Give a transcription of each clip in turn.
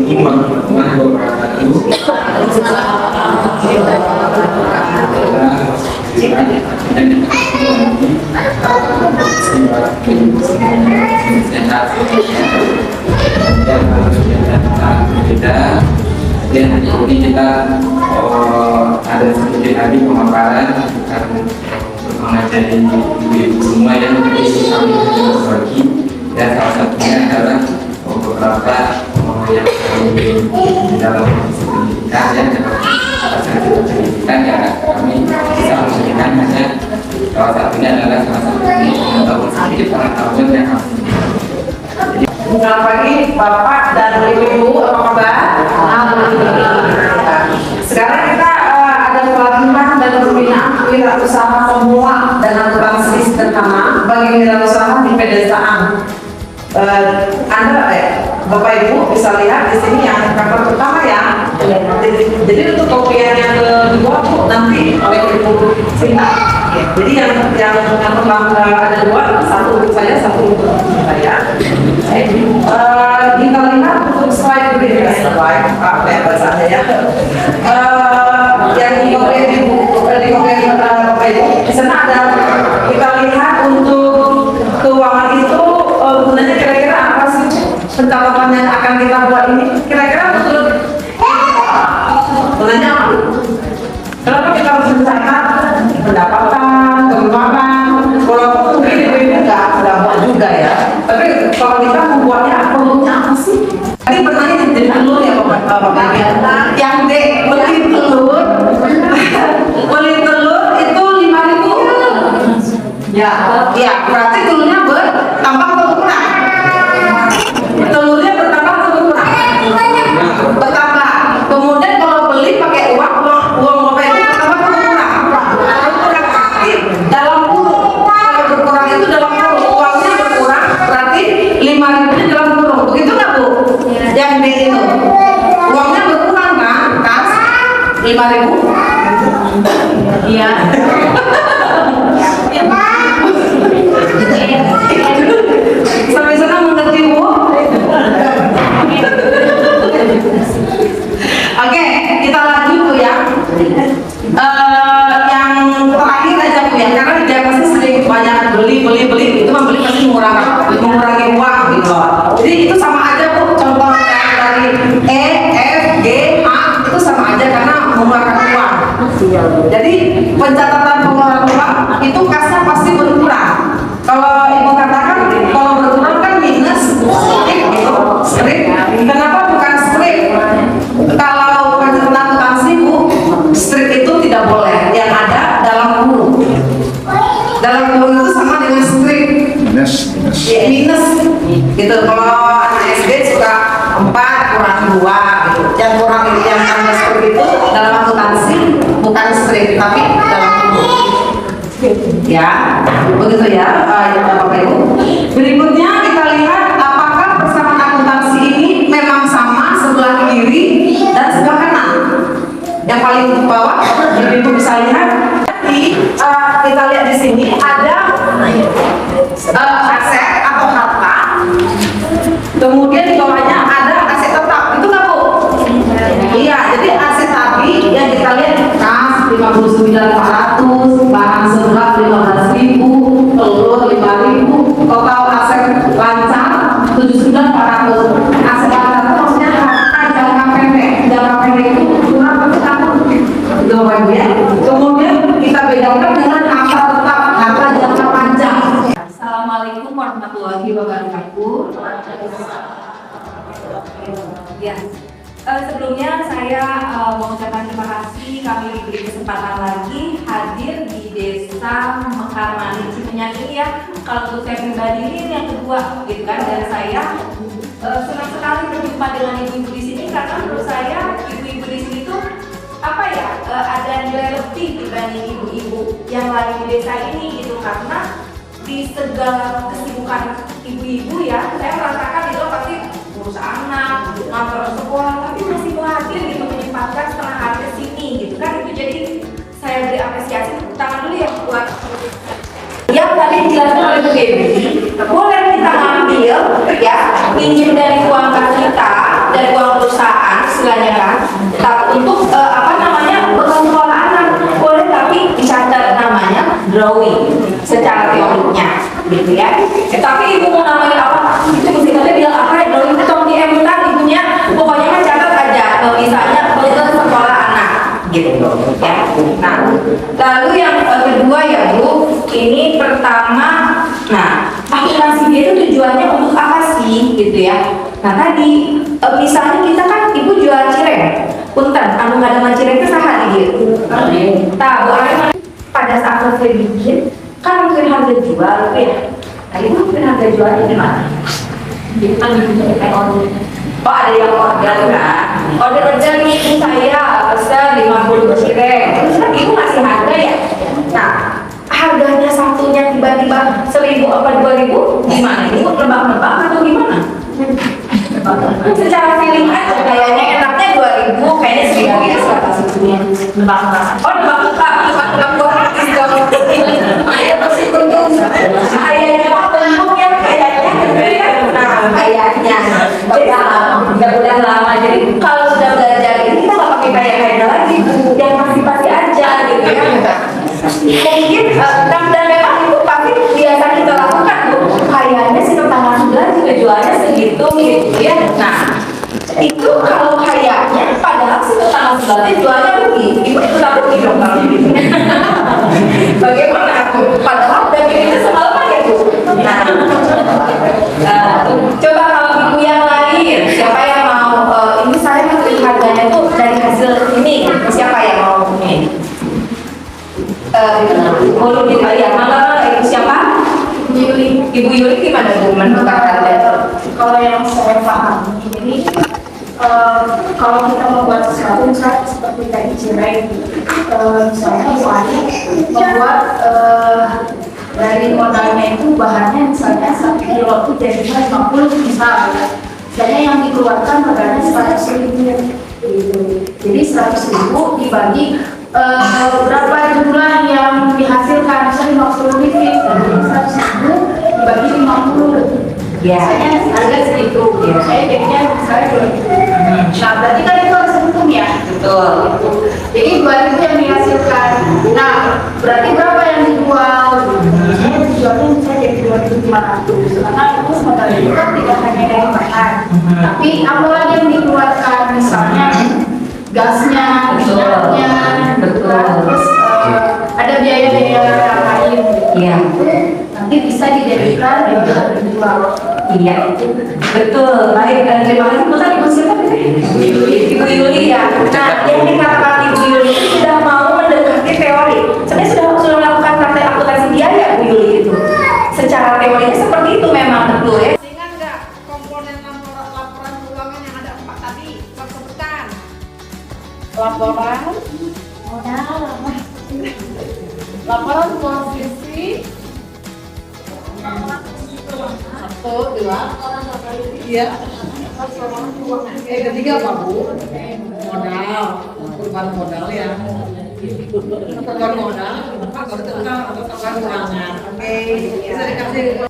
Assalamualaikum warahmatullahi wabarakatuh. Dan hari ini kita ada sedikit lagi pemaparan mengajari ibu-ibu semua yang kami berbagi, dan salah satunya adalah beberapa yang kami di dalam pendidikan ya, dalam pendidikan ya, kami bisa memberikan hanya salah satunya adalah salah satu tahun sedikit pengetahuan yang kami. Selamat pagi Bapak dan Ibu-ibu, apa kabar? Sekarang kita ada pelatihan dan pembinaan wirausaha pemula dan akuntansi sederhana bagi wirausaha di pedesaan. Anda Bapak Ibu bisa lihat di sini yang cover pertama ya. Jadi untuk kopian yang kedua nanti oleh Ibu Sinta. Jadi yang pertama ada dua, satu untuk saya, satu untuk saya. Kita lihat untuk slide berikutnya, slide apa ya bahasanya ya. Yang di kopian Bapak Ibu, di sana ada, kita lihat untuk keuangan itu gunanya kira-kira apa sih pencatatan yang akan kita buat ini? Kira-kira betul gunanya apa? Kenapa kita harus mencatat pendapatan, keuangan? Walaupun mungkin ibu-ibu nggak buat juga ya, tapi kalau kita membuatnya perlunya apa sih? Tadi bertanya di telur ya Bapak yang D, beli telur itu 5.000 ya, berarti telurnya bertambah atau berkurang? Telurnya bertambah atau berkurang? Bertambah. Kemudian kalau beli pakai uang Bapak Ibu bertambah atau berkurang? Berkurang. Tapi dalam kurung, kalau berkurang itu dalam kurung, uangnya berkurang, berarti 5.000 dalam kurung. Begitu nggak Bu? Yang D itu uangnya berkurang kan? Kas 5.000? Iya. Sampai sana mengerti Bu? Oke, kita lanjut Bu ya. Yang terakhir aja Bu ya, karena dia pasti sering banyak beli itu membeli pasti mengurangi uang gitu loh. Jadi itu sama aja Bu, contoh dari E, F, G, H itu sama aja karena mengeluarkan uang. Jadi pencatatan pengeluaran uang itu kasnya pasti berkurang. Kalau Ibu katakan kalau berkurang kan minus strip gitu, strip. Kenapa bukan strip? Kalau pencatatan akuntansi Bu, strip itu tidak boleh. Yang ada dalam kurung. Dalam kurung itu sama dengan strip. Minus. Ya, minus. Gitu. Kalau anak SD suka 4 kurang 2 gitu. Yang kurang yang tanda seperti itu dalam akuntansi bukan strip tapi dalam kurung. Ya, begitu ya, Bapak Ibu. Berikutnya kita lihat apakah persamaan akuntansi ini memang sama sebelah kiri dan sebelah kanan. Yang paling bawah, Ibu bisa lihat. Kita lihat di sini ada aset atau harta. Kemudian di bawahnya ada aset tetap. Itu nggak Bu? Iya, jadi aset tadi yang kita lihat kas 59.400, bahan sebelah 15.000, telur 5.000, total aset lancar 79.400. Aset lancar itu maksudnya harta jangka pendek. Jangka pendek itu kurang berapa tahun? Itu Bapak Ibu ya. Kemudian kita bedakan dengan harta tetap, harta jangka panjang. Assalamualaikum warahmatullahi wabarakatuh. Ya. Sebelumnya saya mengucapkan terima kasih kami diberi kesempatan lagi hadir di Desa Mekarmani Cimenyan ini ya. Kalau untuk saya pribadi ini yang kedua gitu kan, dan saya senang sekali berjumpa dengan ibu-ibu di sini karena menurut saya ibu-ibu di sini tuh apa ya, ada nilai lebih dibanding ibu-ibu yang lain di desa ini gitu, karena di segala kesibukan ibu-ibu ya, saya merasakan itu pasti ngurus anak, ngantor sekolah, tapi masih hadir gitu menyempatkan setengah hari ke sini gitu kan. Itu jadi saya beri apresiasi, tepuk tangan dulu ya buat yang tadi dijelaskan oleh Bu Dewi. Boleh kita ngambil ya, minjem dari uang kas kita dari uang perusahaan istilahnya kan. Tapi untuk pengelola anak boleh, tapi dicatat namanya drawing secara teorinya gitu ya. Tapi ibu mau namain apa? Itu mesti kita bilang apa ya, drawing itu tolong di-M-kan ibunya, pokoknya kan catat aja misalnya untuk sekolah anak gitu ya. Nah, lalu yang kedua ya Bu, ini pertama, nah akuntansi dia itu tujuannya untuk apa sih gitu ya. Nah tadi misalnya kita kan ibu jual cireng, punten, anu nggak ada cireng itu saha gitu. Nah Bu Arif pada saat selesai bikin kan mungkin harga jual gitu ya. Nah ibu mungkin harga jualnya di mana? Jadi kan dibikin order. Oh ada yang order kan? Order nih ibu saya pesan 50 cireng. Terus kan ibu ngasih harga ya. Nah harganya satunya tiba-tiba 1.000 apa 2.000 gimana? Ibu nebak-nebak atau gimana? Secara feeling aja kayaknya enaknya 2.000, kayaknya 1.000 gitu nebak-nebak. Oh nebak-nebak buat artis dong. Ayo pasti untung. Kayaknya untung ya kayaknya. Nah kayaknya udah lama. Jadi kalau sudah belajar ini kita nggak pakai kayak lagi, yang pasti aja gitu ya. Mungkin dan memang itu pasti biasa kita lakukan Bu. Kayaknya si tetangga sebelah juga jualnya segitu gitu ya. Nah itu kalau kayaknya padahal si tetangga sebelah jualnya rugi, ibu itu tak rugi dong kalau gitu. Bagaimana aku? Padahal udah bikinnya semalaman ya Bu. Nah, coba kalau ibu yang lain, siapa yang mau? Ini saya ngasih harganya tuh dari hasil ini. Siapa yang mau ini? Mau dibayar malah ibu siapa? Ibu Yuli gimana Bu menentukan harga? Kalau yang saya pahami ini kalau kita membuat sesuatu misalnya seperti tadi cireng, misalnya Bu Ani membuat dari modalnya itu bahannya misalnya 1 kilo itu jadi 50 misalnya yang dikeluarkan harganya 100.000 gitu. Jadi 100.000 dibagi berapa jumlah yang dihasilkan, misalnya 50 biji, 100.000 dibagi 50. Misalnya harga segitu, saya jadinya misalnya 2.000. Nah berarti kan itu harus hitung ya. Betul. Jadi 2.000 yang dihasilkan. Nah berarti berapa yang dijual? Saya dijualnya misalnya jadi 2.500. Karena itu modal itu kan tidak hanya dari bahan, tapi apa lagi yang dikeluarkan, misalnya gasnya, minyaknya, terus ada biaya-biaya yang lain. Iya. Nanti bisa dijadikan dijual. Iya, betul. Baik, terima kasih. Bukan ibu siapa tadi? Ibu Yuli ya. Nah, yang dikatakan Ibu Yuli itu sudah mau mendekati teori. Sebenarnya sudah melakukan praktek akuntansi biaya Bu Yuli itu. Secara teorinya seperti itu memang betul ya. Ingat nggak komponen laporan keuangan yang ada 4 tadi? Saya sebutkan. Laporan modal, laporan posisi 1, 2, iya. Ketiga apa Bu? Modal, perubahan modal ya. Perubahan modal, perubahan keuangan. Oke, bisa dikasih.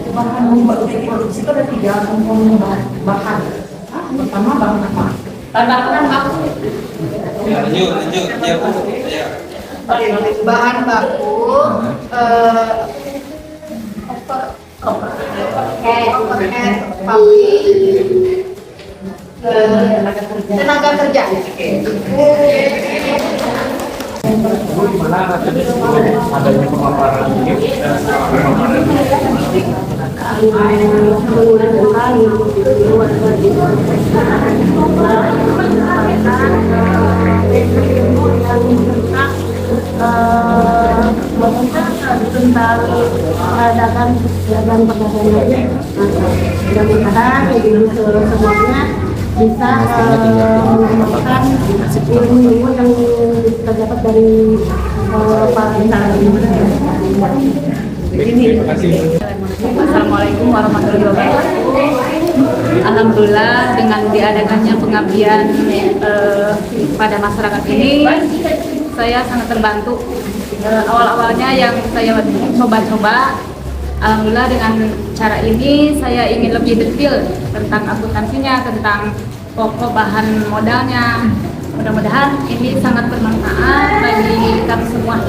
Bahan membuat produksi itu ada 3 komponen bahan. Pertama bahan apa? Bahan baku. Lanjut. Bahan baku overhead pabrik, tenaga kerja. Gimana adanya pemaparan ini tentang perdagangan perdagangan. Mudah-mudahan semuanya bisa menemukan ilmu yang terdapat dari para Assalamualaikum warahmatullahi wabarakatuh. Alhamdulillah dengan diadakannya pengabdian pada masyarakat ini, saya sangat terbantu. Awal-awalnya yang saya coba-coba, alhamdulillah dengan acara ini saya ingin lebih detail tentang akuntansinya, tentang pokok bahan modalnya. Mudah-mudahan ini sangat bermanfaat bagi kami semua,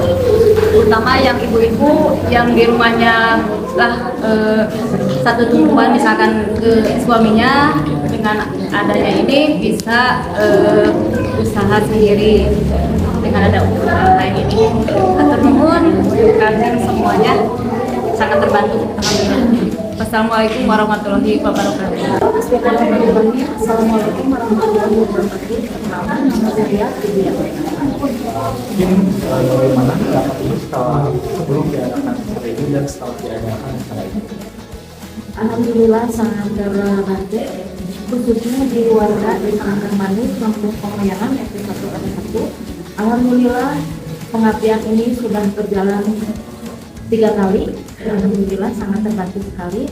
terutama yang ibu-ibu yang di rumahnya lah satu tumpuan misalkan ke suaminya. Dengan adanya ini bisa usaha sendiri dengan ada usaha ini. Atur nuhun, kami semuanya sangat terbantu. Alhamdulillah. Wassalamualaikum warahmatullahi wabarakatuh. Assalamualaikum warahmatullahi wabarakatuh. Saya Widya. Mungkin bagaimana pendapat Ibu setelah sebelum diadakan acara ini dan setelah diadakan acara ini? Alhamdulillah sangat terbantu, khususnya di warga Desa Angker Manis, Kampung Pemayangan RT 1 RW 1. Alhamdulillah pengabdian ini sudah berjalan 3 kali. Alhamdulillah sangat terbantu sekali.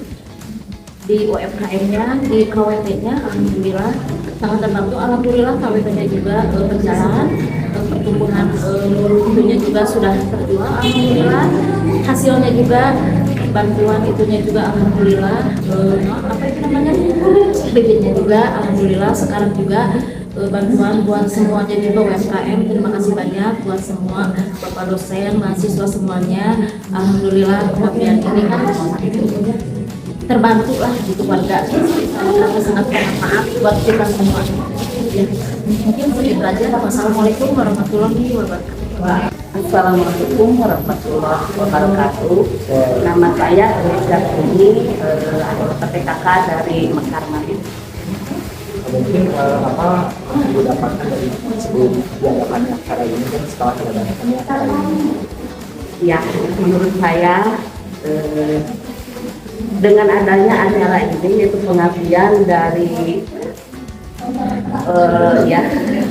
Di UMKM-nya, di KWT-nya, alhamdulillah sangat terbantu. Alhamdulillah KWT-nya juga berjalan, pertumbuhan itunya juga sudah terjual. Alhamdulillah hasilnya juga, bantuan itunya juga alhamdulillah, apa itu namanya, bibitnya juga alhamdulillah. Sekarang juga bantuan buat semuanya juga UMKM. Terima kasih banyak buat semua bapak dosen, mahasiswa semuanya. Alhamdulillah pengabdian ini kan terbantu lah gitu warga, sangat bermanfaat buat kita semua. Ya, mungkin begitu aja. Wassalamualaikum warahmatullahi wabarakatuh. Assalamualaikum warahmatullahi wabarakatuh. Nama saya Reza Kuni, PPKK dari Mekar Manis. Mungkin apa Ibu dapatkan dari sebelum diadakannya acara ini dan setelah diadakannya acara ini? Ya, menurut saya dengan adanya acara ini, yaitu pengabdian dari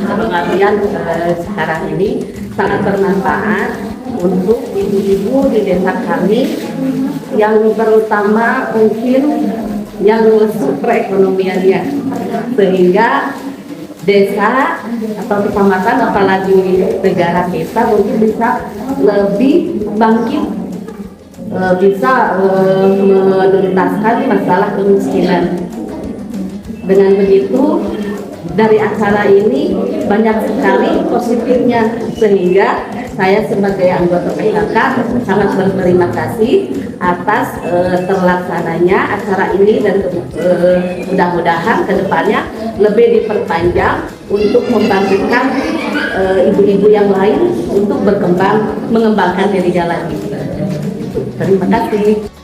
pengabdian sekarang ini sangat bermanfaat untuk ibu-ibu di desa kami, yang terutama mungkin yang lesu perekonomiannya, sehingga desa atau kecamatan apalagi negara kita mungkin bisa lebih bangkit, bisa menuntaskan masalah kemiskinan. Dengan begitu, dari acara ini banyak sekali positifnya, sehingga saya sebagai anggota PKK sangat berterima kasih atas terlaksananya acara ini, dan mudah-mudahan kedepannya lebih diperpanjang untuk membangkitkan ibu-ibu yang lain untuk mengembangkan dirinya lagi. Terima kasih.